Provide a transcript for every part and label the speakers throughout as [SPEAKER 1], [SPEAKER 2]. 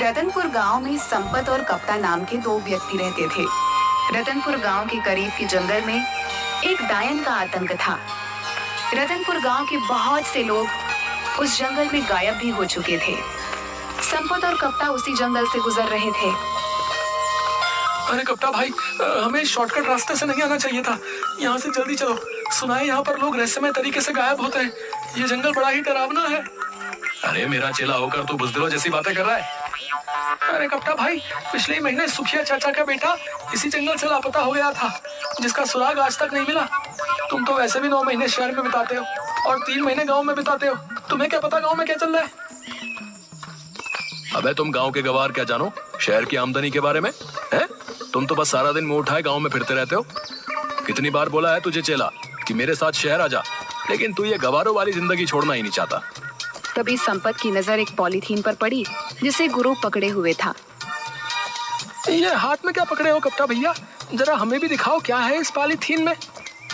[SPEAKER 1] रतनपुर गांव में संपत और कप्ता नाम के दो व्यक्ति रहते थे। रतनपुर गांव के करीब के जंगल में एक डायन का आतंक था। रतनपुर गांव के बहुत से लोग उस जंगल में गायब भी हो चुके थे। संपत और कप्ता उसी जंगल से गुजर रहे थे।
[SPEAKER 2] अरे कप्ता भाई, हमें शॉर्टकट रास्ते से नहीं आना चाहिए था। यहाँ से जल्दी चलो। सुना है यहाँ पर लोग रहस्यमय तरीके से गायब होते हैं। ये जंगल बड़ा ही डरावना है।
[SPEAKER 3] अरे मेरा चेला होकर तू बुजदिलों जैसी बातें कर रहा है।
[SPEAKER 2] अरे कप्ता भाई, पिछले महीने सुखिया चाचा का बेटा इसी जंगल से लापता हो गया था, जिसका सुराग आज तक नहीं मिला। तुम तो वैसे भी 9 महीने शहर में बिताते हो और 3 महीने गांव में बिताते हो। तुम्हें क्या पता गांव में क्या चल रहा है?
[SPEAKER 3] अबे तुम गांव के गवार क्या जानो शहर की आमदनी के बारे में? हैं? तुम तो बस सारा दिन मुंह उठाए गांव में फिरते रहते हो। कितनी बार बोला है तुझे चेला कि मेरे साथ शहर आ जा, लेकिन तू ये गवारों वाली जिंदगी छोड़ना ही नहीं चाहता।
[SPEAKER 1] तभी संपत की नजर एक पॉलीथीन पर पड़ी जिसे गुरु पकड़े हुए था।
[SPEAKER 2] ये हाथ में क्या पकड़े हो कप्ता भैया? जरा हमें भी दिखाओ क्या है इस पॉलीथीन में।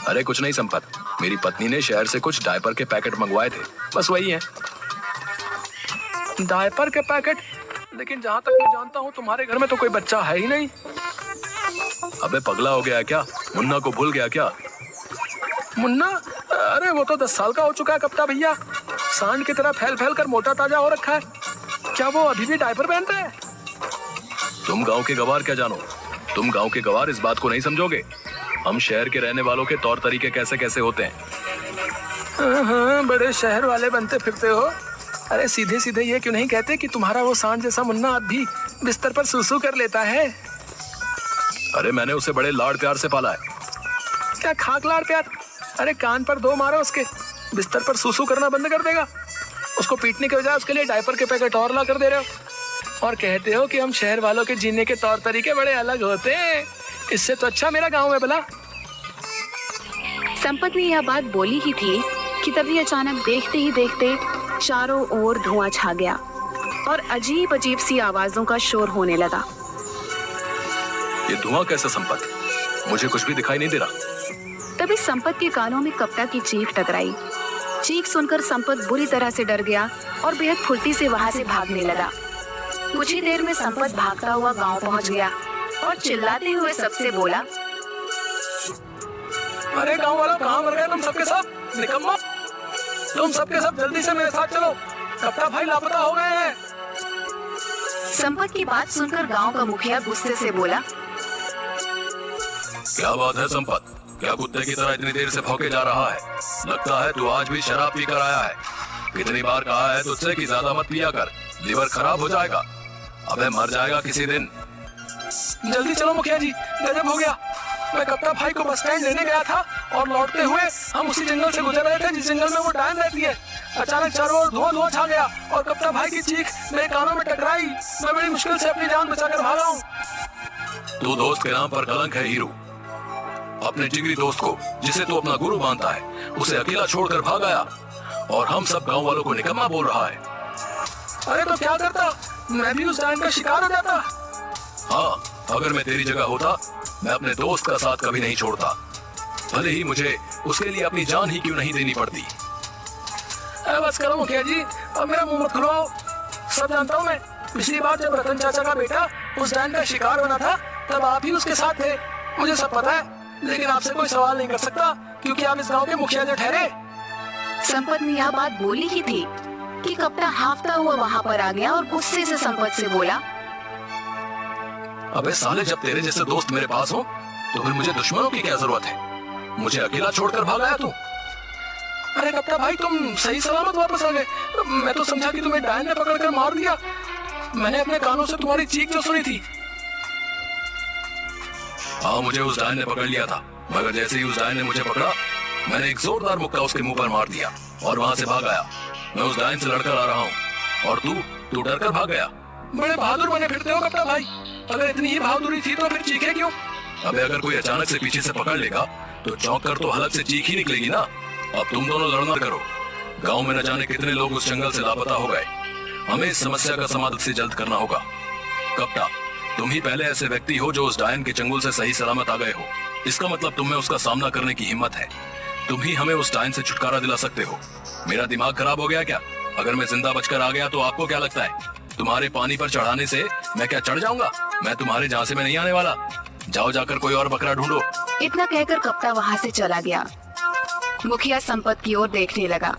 [SPEAKER 3] अरे कुछ नहीं संपत, मेरी पत्नी ने शहर से कुछ डायपर के पैकेट मंगवाए थे, बस वही है।
[SPEAKER 2] डायपर के पैकेट? लेकिन जहाँ तक मैं जानता हूँ तुम्हारे घर में तो कोई बच्चा है ही नहीं।
[SPEAKER 3] अबे पगला हो गया क्या? मुन्ना को भूल गया क्या?
[SPEAKER 2] मुन्ना? अरे वो तो 10 साल का हो चुका है कप्ता भैया। सांड की तरह फैल फैल कर मोटा ताजा हो रखा है। क्या वो अभी भी डायपर पहनता है?
[SPEAKER 3] तुम गांव के गवार क्या जानो? तुम गांव के गवार इस बात को नहीं समझोगे। हम शहर के रहने वालों के तौर तरीके कैसे कैसे होते हैं।
[SPEAKER 2] हाँ, बड़े शहर वाले बनते फिरते हो। अरे सीधे सीधे ये क्यों नहीं कहते कि तुम्हारा वो सांड जैसा मुन्ना अब भी बिस्तर पर सुसु कर लेता है?
[SPEAKER 3] अरे मैंने उसे बड़े लाड़ प्यार से पाला है।
[SPEAKER 2] क्या खाक लाड़ प्यार? अरे कान पर 2 मारो उसके, बिस्तर पर सुसु करना बंद कर देगा। उसको पीटने के बजाय उसके लिए डायपर के पैकेट और ला कर दे रहे हो और कहते हो कि हम शहर वालों के जीने के तौर तरीके बड़े अलग होते हैं। इससे तो अच्छा मेरा गांव है भला।
[SPEAKER 1] संपत ने यह बात बोली ही थी कि तभी अचानक देखते ही देखते चारों ओर धुआं छा गया और अजीब अजीब सी आवाजों का शोर होने लगा।
[SPEAKER 3] ये धुआं कैसे संपत? मुझे कुछ भी दिखाई नहीं दे रहा।
[SPEAKER 1] तभी संपत के कानों में कप्ता की चीख टकराई। चीख सुनकर संपत बुरी तरह से डर गया और बेहद फुर्ती से वहां से भागने लगा। कुछ ही देर में संपत भागता हुआ गांव पहुंच गया और चिल्लाते हुए सबसे बोला,
[SPEAKER 2] अरे गांव वालों, कहाँ मर गए तुम सबके सब? निकम्मा, तुम सबके सब जल्दी से मेरे साथ चलो। कप्ता भाई लापता हो गए हैं।
[SPEAKER 1] संपत की बात सुनकर गांव का मुखिया गुस्से से बोला,
[SPEAKER 3] क्या बात है संपत? क्या कुत्ते की तरह इतनी देर से भौंके जा रहा है? लगता है तू आज भी शराब पीकर आया है। कितनी बार कहा है तुझसे कि ज्यादा मत पिया कर, लीवर खराब हो जाएगा। अबे मर जाएगा किसी दिन।
[SPEAKER 2] जल्दी चलो मुखिया जी, गजब हो गया। मैं कप्ता भाई को बस स्टैंड लेने गया था और लौटते हुए हम उसी जंगल से गुजर रहे थे जिस जंगल में वो डायन रहती है। अचानक चारों ओर धुआं धुआं छा गया और कप्ता भाई की चीख मेरे कानों में टकराई। मैं बड़ी मुश्किल से अपनी जान बचाकर भागा हूँ।
[SPEAKER 3] तू दोस्त के नाम पर कलंक है हीरो। अपने जिगरी दोस्त को, जिसे तू अपना गुरु मानता है, उसे अकेला छोड़कर भाग आया और हम सब गांव वालों को निकम्मा बोल रहा है।
[SPEAKER 2] अरे तो क्या करता? मैं भी उस डायन का शिकार हो जाता।
[SPEAKER 3] हाँ, अगर मैं तेरी जगह होता, मैं अपने दोस्त का साथ कभी नहीं छोड़ता, भले ही मुझे उसके लिए अपनी जान ही क्यों नहीं देनी पड़ती।
[SPEAKER 2] बस करो मुखिया जी, अब मेरा मुंह मत खुलवाओ। सब जानता हूँ मैं। पिछली बार जब रतन चाचा का बेटा उस डायन का शिकार बना था, तब आप ही उसके साथ थे। मुझे सब पता है, लेकिन आपसे कोई सवाल नहीं कर सकता क्योंकि आप इस गांव के मुखिया जो ठहरे।
[SPEAKER 1] संपत ने यह बात बोली ही थी कि कप्ता हाफता हुआ वहां पर आ गया और गुस्से से संपत से बोला,
[SPEAKER 3] अबे साले, जब तेरे जैसे दोस्त मेरे पास हो तो फिर मुझे दुश्मनों की क्या जरूरत है? मुझे अकेला छोड़कर भाग आया तू।
[SPEAKER 2] अरे कप्ता भाई, तुम सही सलामत वापस आ गए। मैं तो समझा कि तुम्हें डायन ने पकड़कर मार दिया। मैंने अपने कानों से तुम्हारी चीख जो सुनी थी।
[SPEAKER 3] हाँ, मुझे उस डायन ने पकड़ लिया था, मगर जैसे ही उस डायन ने मुझे पकड़ा, मैंने एक जोरदार मुक्का उसके मुंह पर मार दिया और वहां से भाग आया। मैं उस डायन से लड़कर आ रहा हूँ और तू डर कर भाग गया।
[SPEAKER 2] बड़े बहादुर बने फिरते हो कप्ता भाई। अगर इतनी ही बहादुरी थी तो फिर चीखे क्यों?
[SPEAKER 3] अबे अगर कोई अचानक से पीछे से पकड़ लेगा तो चौंक कर तो हलक से चीख ही निकलेगी ना। अब तुम दोनों लड़ना करो। गांव में न जाने कितने लोग उस जंगल से लापता हो गए। हमें इस समस्या का समाधान से जल्द करना होगा। कप्ता, तुम ही पहले ऐसे व्यक्ति हो जो उस डायन के चंगुल से सही सलामत आ गए हो। इसका मतलब तुम में उसका सामना करने की हिम्मत है। तुम ही हमें उस डायन से छुटकारा दिला सकते हो। मेरा दिमाग खराब हो गया क्या? अगर मैं जिंदा बचकर आ गया तो आपको क्या लगता है तुम्हारे पानी पर चढ़ाने से मैं क्या चढ़ जाऊंगा? मैं तुम्हारे झांसे में नहीं आने वाला। जाओ जाकर कोई और बकरा ढूंढो।
[SPEAKER 1] इतना कहकर कप्ता वहाँ से चला गया। मुखिया संपत की ओर देखने लगा।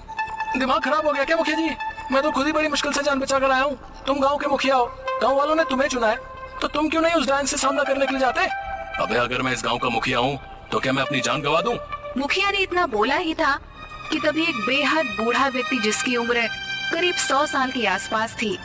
[SPEAKER 2] दिमाग खराब हो गया क्या मुखिया जी? मैं तो खुद ही बड़ी मुश्किल से जान बचा कर आया हूँ। तुम गांव के मुखिया हो, गांव वालों ने तुम्हें चुना है, तो तुम क्यों नहीं उस डायन से सामना करने के लिए जाते?
[SPEAKER 3] अबे अगर मैं इस गांव का मुखिया हूँ तो क्या मैं अपनी जान गवा दूं?
[SPEAKER 1] मुखिया ने इतना बोला ही था कि तभी एक बेहद बूढ़ा व्यक्ति जिसकी उम्र करीब 100 साल के आसपास थी,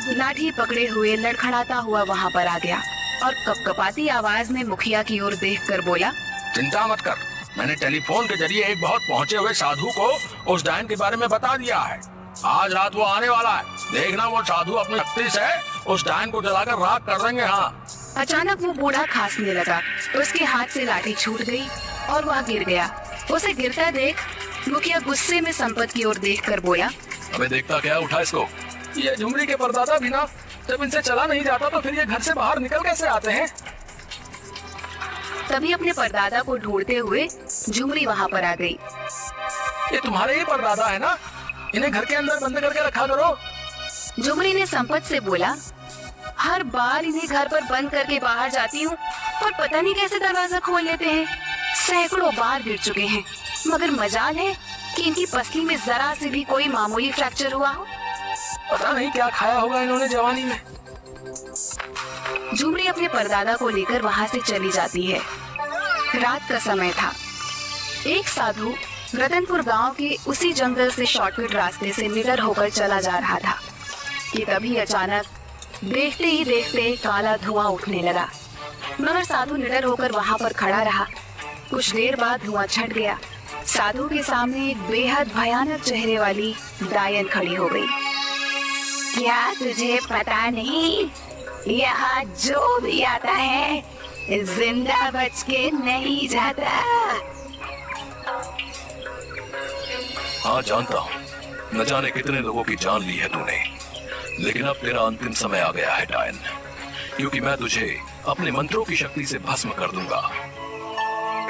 [SPEAKER 1] लाठी पकड़े हुए लड़खड़ाता हुआ वहाँ पर आ गया और कपकपाती आवाज में मुखिया की ओर देखकर बोला,
[SPEAKER 3] चिंता मत कर, मैंने टेलीफोन के जरिए एक बहुत पहुंचे हुए साधु को उस डायन के बारे में बता दिया है। आज रात वो आने वाला है। देखना वो साधु अपनी शक्ति से उस डायन को जलाकर राख कर देंगे। हाँ।
[SPEAKER 1] अचानक वो बूढ़ा खांसने लगा, उसके हाथ से लाठी छूट गई और वह गिर गया। उसे गिरता देख मुखिया गुस्से में संपत की ओर देखकर बोला,
[SPEAKER 3] अबे देखता क्या, उठा इसको।
[SPEAKER 2] ये झुमरी के परदादा भी ना, जब इनसे चला नहीं जाता तो फिर ये घर से बाहर निकल कैसे आते हैं?
[SPEAKER 1] तभी अपने परदादा को ढूंढते हुए झुमरी वहाँ पर आ गई।
[SPEAKER 2] ये तुम्हारे ही परदादा है ना? इन्हें घर के अंदर बंद करके रखा करो।
[SPEAKER 1] झुमरी ने संपत से बोला, हर बार इन्हें घर पर बंद करके बाहर जाती हूँ और पता नहीं कैसे दरवाजा खोल लेते हैं। सैकड़ों बार गिर चुके हैं, मगर मजाल है कि इनकी पसली में जरा से भी कोई मामूली फ्रैक्चर हुआ हो।
[SPEAKER 2] पता नहीं क्या खाया होगा इन्होंने जवानी में।
[SPEAKER 1] झुमरी अपने परदादा को लेकर वहाँ से चली जाती है। रात का समय था। एक साधु रतनपुर गांव के उसी जंगल से शॉर्टकट रास्ते से निडर होकर चला जा रहा था कि तभी अचानक देखते ही देखते काला धुआं उठने लगा। मगर साधु निडर होकर वहाँ पर खड़ा रहा। कुछ देर बाद धुआं छट गया। साधु के सामने एक बेहद भयानक चेहरे वाली डायन खड़ी हो गई। क्या तुझे पता नहीं, यहाँ जो भी आता है जिंदा बच के नहीं जाता।
[SPEAKER 3] हाँ जानता हूँ, न जाने कितने लोगों की जान ली है तूने, लेकिन अब तेरा अंतिम समय आ गया है डायन, क्योंकि मैं तुझे अपने मंत्रों की शक्ति से भस्म कर दूंगा।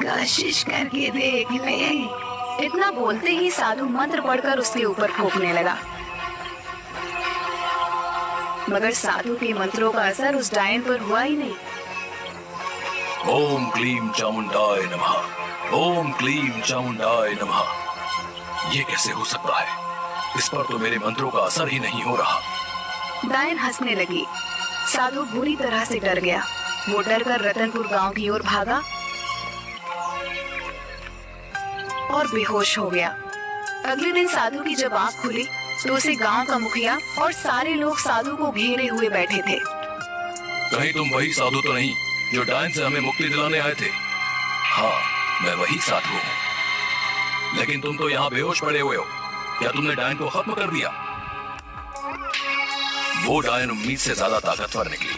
[SPEAKER 1] कोशिश करके देख ले। इतना बोलते ही साधु मंत्र पढ़कर उसके ऊपर फूंकने लगा, मगर साधु के मंत्रों का असर उस डायन पर हुआ ही नहीं।
[SPEAKER 3] ओम क्लीम चामुंडाय नमः, ओम क्लीम चामुंडाय नमः। ये कैसे हो सकता है? इस पर तो मेरे मंत्रों का असर ही नहीं हो रहा।
[SPEAKER 1] डायन हंसने लगी। साधु बुरी तरह से डर गया। वो डरकर रतनपुर गांव की ओर भागा और बेहोश हो गया। अगले दिन साधु की जब आंख खुली तो उसे गांव का मुखिया और सारे लोग साधु को घेरे हुए बैठे थे।
[SPEAKER 3] कहीं तुम वही साधु तो नहीं जो डायन से हमें मुक्ति दिलाने आए थे? हाँ, मैं वही साधु हूँ। लेकिन तुम तो यहाँ बेहोश पड़े हुए हो। क्या तुमने डायन को खत्म कर दिया? वो डायन उम्मीद से ज्यादा ताकतवर निकली।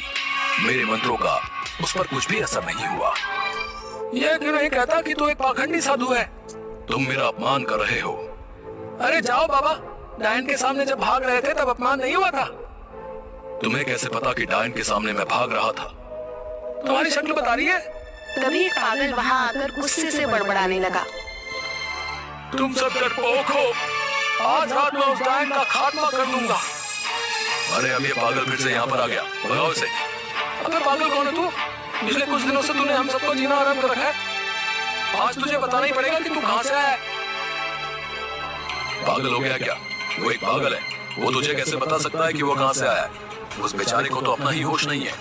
[SPEAKER 3] मेरे मंत्रों का उस पर कुछ भी असर नहीं हुआ।
[SPEAKER 2] ये क्यों नहीं कहता कि तू एक पाखंडी साधु है?
[SPEAKER 3] तुम मेरा अपमान कर रहे हो।
[SPEAKER 2] अरे जाओ बाबा, डायन के सामने जब भाग रहे थे तब अपमान नहीं हुआ था?
[SPEAKER 3] तुम्हें कैसे पता कि डायन के सामने मैं भाग रहा था?
[SPEAKER 2] तुम्हारी शक्ल बता रही है।
[SPEAKER 1] तभी एक पागल वहाँ आकर गुस्से से बड़बड़ाने लगा।
[SPEAKER 2] तुम सब डरपोक हो। आज रात में उस डायन का खात्मा कर दूंगा।
[SPEAKER 3] अरे अब ये पागल फिर से यहाँ पर आ गया। भगाओ इसे।
[SPEAKER 2] अबे पागल कौन है तू? पिछले कुछ दिनों से तूने हम सबको जीना आराम कर रखा है। आज तुझे बताना ही पड़ेगा कि तू कहाँ से आया है।
[SPEAKER 3] पागल हो गया क्या? वो एक पागल है। वो तुझे कैसे बता सकता है कि वो कहाँ से आया है? उस बेचारे को तो अपना ही होश नहीं है।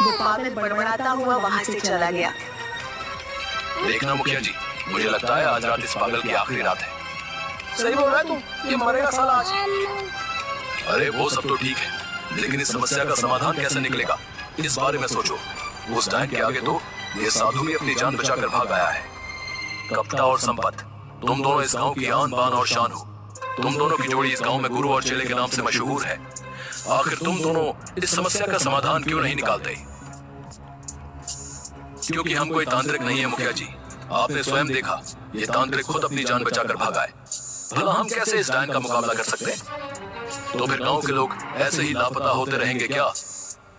[SPEAKER 1] वो पागल बड़बड़ाता हुआ वहाँ से चला गया।
[SPEAKER 3] देखना मुखिया जी, मुझे लगता है आज रात इस पागल की आखिरी रात है।
[SPEAKER 2] सही बोल रहा है तू, ये मरेगा साला आज।
[SPEAKER 3] अरे वो सब तो ठीक है, लेकिन इस समस्या का समाधान कैसे निकलेगा, इस बारे में सोचो। उस डायन के आगे तो ये साधु भी अपनी जान बचाकर भाग आया है। कप्ता और संपत, तुम दोनों इस गांव की आन बान और शान हो। तुम दोनों की जोड़ी इस गांव में गुरु और चेले के नाम से मशहूर है। आखिर तुम दोनों इस समस्या का समाधान क्यों नहीं निकालते? क्योंकि हम कोई तांत्रिक नहीं है मुखिया जी। आपने स्वयं देखा, ये तांत्रिक खुद अपनी जान बचाकर भागा है। भला हम कैसे इस डायन का मुकाबला कर सकते हैं? तो फिर गांव के लोग ऐसे ही लापता होते रहेंगे क्या?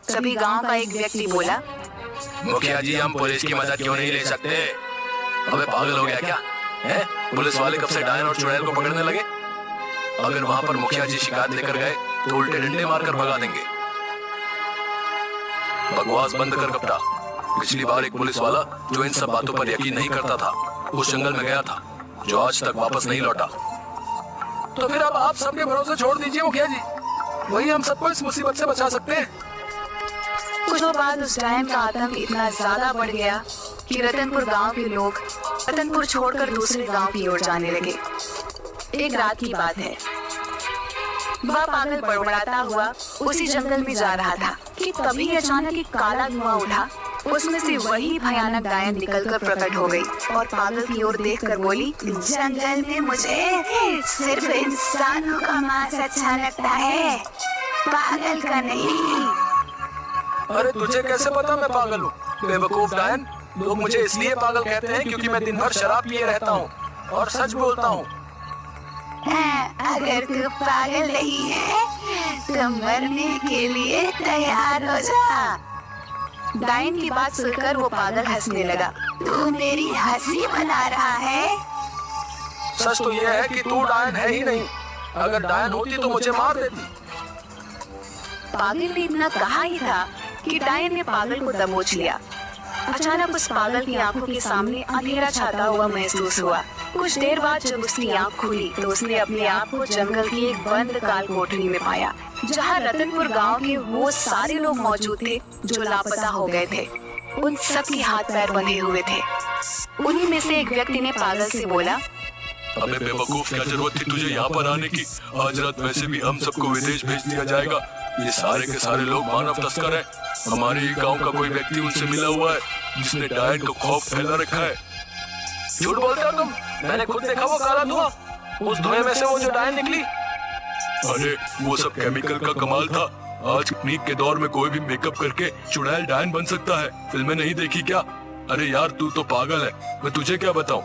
[SPEAKER 1] तभी गांव का एक व्यक्ति बोला,
[SPEAKER 3] मुखिया जी हम पुलिस की मदद क्यों नहीं ले सकते? अबे पागल हो गया क्या है? पुलिस वाले कब से डायन और चुड़ैल को पकड़ने लगे? अगर वहां पर मुखिया जी शिकायत लेकर गए तो उल्टे डंडे मारकर भगा देंगे। बकवास बंद कर कप्ता। पिछली बार एक पुलिस वाला जो इन सब बातों पर यकीन नहीं करता था उस जंगल में गया था, जो आज तक वापस नहीं लौटा।
[SPEAKER 2] तो फिर अब आप सबके भरोसे छोड़ दीजिए मुखिया जी, वही हम सबको इस मुसीबत से बचा सकते हैं।
[SPEAKER 1] कुछ दिनों बाद उस डायन का आतंक इतना ज्यादा बढ़ गया कि रतनपुर गांव के लोग रतनपुर छोड़कर दूसरे गांव की ओर जाने लगे। एक रात की बात है, वह पागल बड़बड़ाता हुआ उसी जंगल में जा रहा था कि तभी अचानक एक काला धुआं उठा। उसमें से वही भयानक डायन निकलकर प्रकट हो गई और पागल की ओर देखकर बोली, जंगल में मुझे सिर्फ इंसानों का मांस अच्छा लगता है, पागल का नहीं।
[SPEAKER 2] अरे तुझे कैसे पता मैं पागल हूँ? बेवकूफ डायन, लोग मुझे इसलिए पागल कहते हैं क्योंकि मैं दिन भर शराब पिए रहता हूँ और सच बोलता हूँ।
[SPEAKER 1] अगर तू पागल नहीं है तो मरने के लिए तैयार हो जा। डायन की बात सुनकर वो पागल हंसने लगा। तू मेरी हंसी बना रहा है?
[SPEAKER 2] सच तो यह है कि तू डायन है ही नहीं, अगर डायन होती तो मुझे मार देती।
[SPEAKER 1] पागल ने इतना कहा ही था कि डायन ने पागल को दबोच लिया। अचानक उस पागल की आंखों के सामने अंधेरा छाता हुआ महसूस हुआ। कुछ देर बाद जब उसकी आंख खुली तो उसने अपने आप को जंगल की एक बंद काल कोठरी में पाया, जहां रतनपुर गांव के वो सारे लोग मौजूद थे जो लापता हो गए थे। उन सब के हाथ पैर बंधे हुए थे। उन्हीं में से एक व्यक्ति ने पागल से बोला,
[SPEAKER 3] अबे बेवकूफ, क्या जरूरत थी तुझे यहाँ पर आने की? आज रात वैसे भी हम सबको विदेश भेज दिया जाएगा। ये सारे के सारे लोग मानव तस्कर हैं। हमारे ही गांव का कोई व्यक्ति उनसे मिला हुआ है जिसने डायन को खौफ फैला रखा है।
[SPEAKER 2] झूठ बोलते हो तुम, मैंने खुद देखा वो काला धुआं। उस धुएं में से वो जो डायन निकली।
[SPEAKER 3] अरे वो सब केमिकल का कमाल था। आज तकनीक के दौर में कोई भी मेकअप करके चुड़ैल डायन बन सकता है। फिल्में नहीं देखी क्या? अरे यार तू तो पागल है, मैं तुझे क्या बताऊं।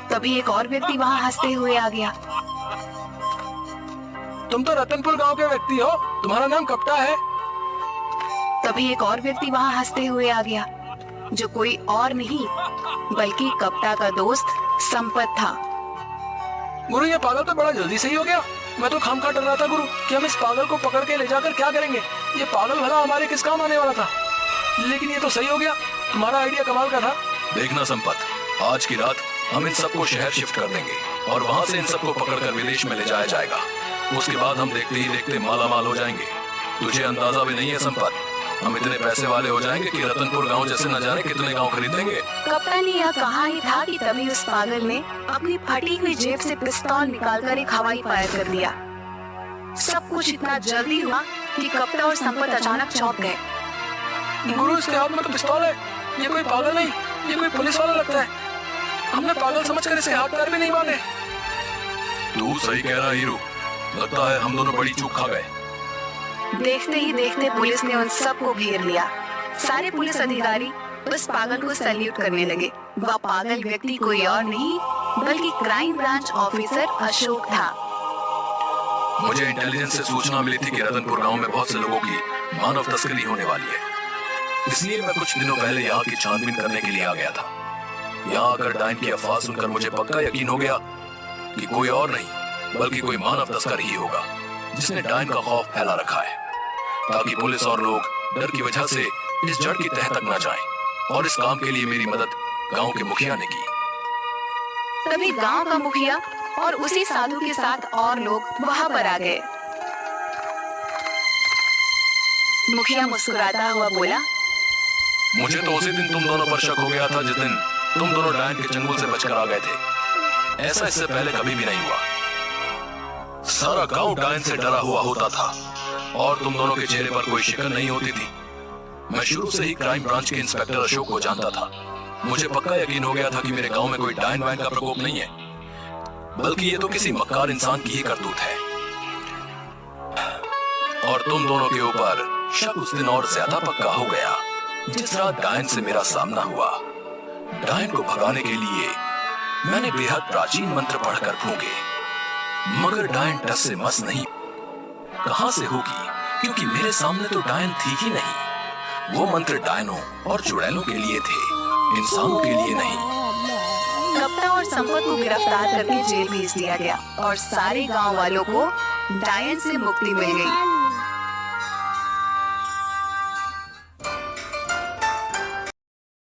[SPEAKER 1] तभी एक और व्यक्ति वहाँ हंसते हुए आ गया।
[SPEAKER 2] तुम तो रतनपुर गांव के व्यक्ति हो, तुम्हारा नाम कप्ता है।
[SPEAKER 1] तभी एक और व्यक्ति वहाँ हंसते हुए आ गया, जो कोई और नहीं बल्कि कप्ता का दोस्त संपत था।
[SPEAKER 2] गुरु ये पागल तो बड़ा जल्दी सही हो गया। मैं तो खामखा डर रहा था गुरु कि हम इस पागल को पकड़ के ले जाकर क्या करेंगे। ये पागल भला हमारे किस काम आने वाला था, लेकिन ये तो सही हो गया। तुम्हारा आइडिया कमाल का था।
[SPEAKER 3] देखना संपत, आज की रात हम इन सबको शहर शिफ्ट कर देंगे और वहाँ से इन सबको पकड़कर विदेश में ले जाया जाएगा। उसके बाद हम देखते ही देखते माला माल हो जाएंगे। तुझे अंदाजा भी नहीं है संपत, हम इतने पैसे वाले हो जाएंगे कि रतनपुर गांव जैसे न जाने कितने गांव खरीद लेंगे।
[SPEAKER 1] कप्ता ने यह कहा ही था कि तभी उस पागल ने अपनी फटी हुई जेब से पिस्तौल निकालकर एक हवाई फायर कर दिया। सब कुछ इतना जल्दी हुआ कि कप्ता और संपत अचानक चौंक गए।
[SPEAKER 2] गुरु इसके हाथ में तो पिस्तौल है। ये कोई पागल नहीं, ये कोई पुलिस वाला लगता है। हमने पागल समझकर इसे हाथ पैर भी नहीं बांधे।
[SPEAKER 3] तू सही कह रहा हीरो, लगता है हम दोनों बड़ी चूक खा गए।
[SPEAKER 1] देखते ही देखते पुलिस ने उन सबको घेर लिया। सारे पुलिस अधिकारी उस पागल को सैल्यूट करने लगे। वह पागल व्यक्ति कोई और नहीं बल्कि क्राइम ब्रांच ऑफिसर अशोक था।
[SPEAKER 3] मुझे इंटेलिजेंस से सूचना मिली थी कि रतनपुर गांव में बहुत से लोगों की मानव तस्करी होने वाली है, इसलिए मैं कुछ दिनों पहले यहाँ की छानबीन करने के लिए आ गया था। यहाँ आकर डायन की अफवाह सुनकर मुझे पक्का यकीन हो गया कि कोई और नहीं बल्कि कोई मानव तस्कर ही होगा जिसने डायन का खौफ फैला रखा है, ताकि पुलिस और लोग डर की वजह से इस जड़ की तह तक न जाएं। और इस काम के लिए मेरी मदद गांव के मुखिया ने की।
[SPEAKER 1] तभी गांव का मुखिया और उसी साधु के साथ और लोग वहां पर आ गए। मुखिया मुस्कुराता हुआ बोला,
[SPEAKER 3] मुझे तो उसी दिन तुम दोनों पर शक हो गया था जिस दिन तुम दोनों डायन के चंगुल से बचकर आ गए थे। ऐसा इससे पहले कभी भी नहीं हुआ। सारा गांव डायन से डरा हुआ होता था और तुम दोनों के चेहरे पर कोई शिकन नहीं होती थी। मैं शुरू से ही क्राइम ब्रांच के इंस्पेक्टर अशोक को जानता था। मुझे पक्का यकीन हो गया था कि मेरे गांव में कोई डायन वायन का प्रकोप नहीं है, बल्कि ये तो किसी मक्कार इंसान की ही करतूत है। और तुम दोनों के ऊपर शक उस दिन और ज्यादा पक्का हो गया जिस रात डायन से मेरा सामना हुआ। डायन को भगाने के लिए मैंने बेहद प्राचीन मंत्र पढ़कर फूंके, मगर डायन टस से मस नहीं। कहां से होगी, क्योंकि मेरे सामने तो डायन थी ही नहीं। वो मंत्र डायनों और चुड़ैलों के लिए थे, इंसानों के लिए नहीं।
[SPEAKER 1] कप्ता और संपत को गिरफ्तार करके जेल भेज दिया गया और सारे गांव वालों को डायन से मुक्ति मिल गई।